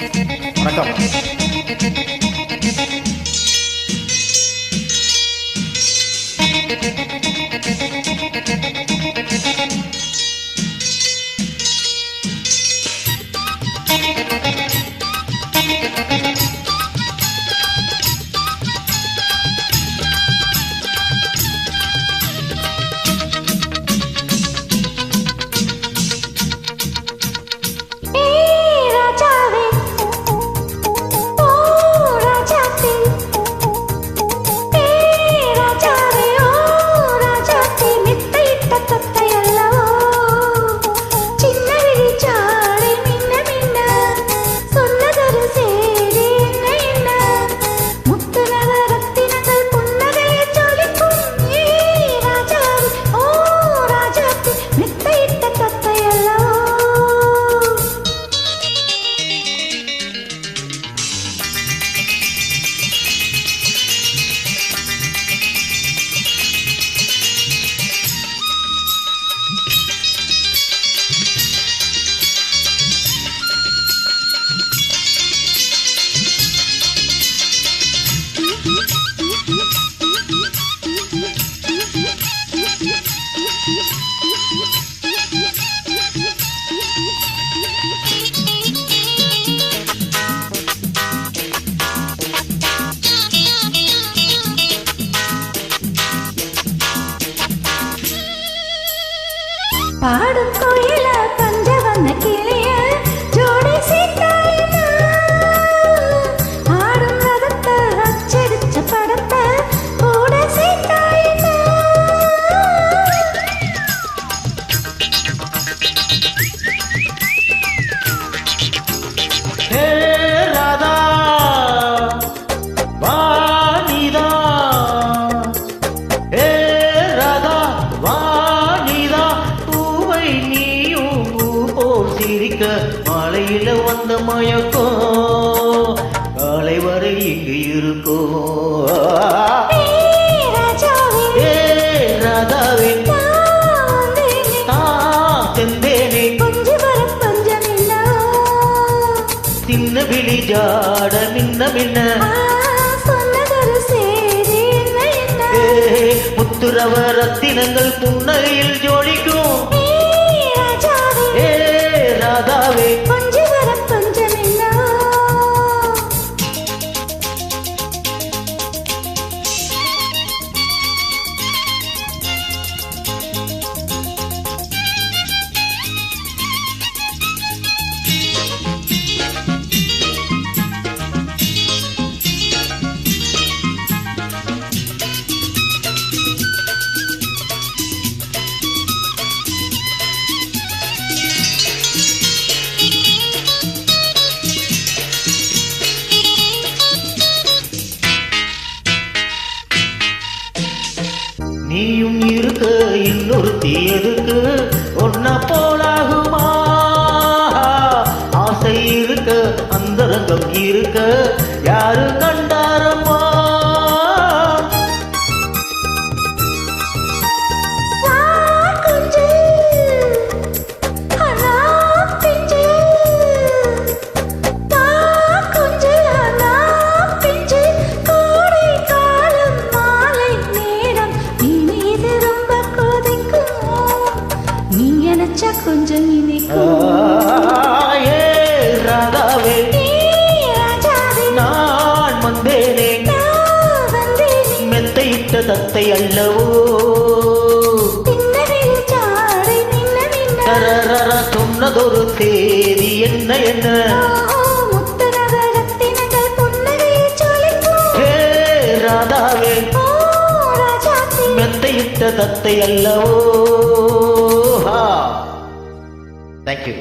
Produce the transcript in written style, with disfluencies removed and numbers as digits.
வணக்கம். பாடும் கோயில பஞ்ச வந்த கிளிய ஜோடி சீட்டாயினா ஆடும் ரதத்தை அச்சடிச்ச படத்தை கூட சீட்டாயினா ராதா வாணிதா ராதா வாணிதா சிரிக்க மாலையில வந்த மயக்கம் காலை வரை இங்கு இருக்கும் ராதாவே செந்தேனே சின்ன விழி ஜாட மின்ன மின்ன முத்துரவ ரத்தினங்கள் புன்னகையில் ஜோடிக்கும் ராதாவே பஞ்சவரம் பஞ்சமில்லா நீயும் இருக்க இன்னொருத்தி எதுக்கு ஒன்னா போலாகுமா ஆசை இருக்க அந்தரங்கம் இருக்க யாரு கண்டாரம்மா கொஞ்சம் ராதாவே நான் வந்தேனே மெத்தையிட்ட தத்தை அல்லவோ சொன்னதொரு தேதி என்ன என்ன ராதாவே மெத்தையிட்ட தத்தை அல்லவோ. Thank you.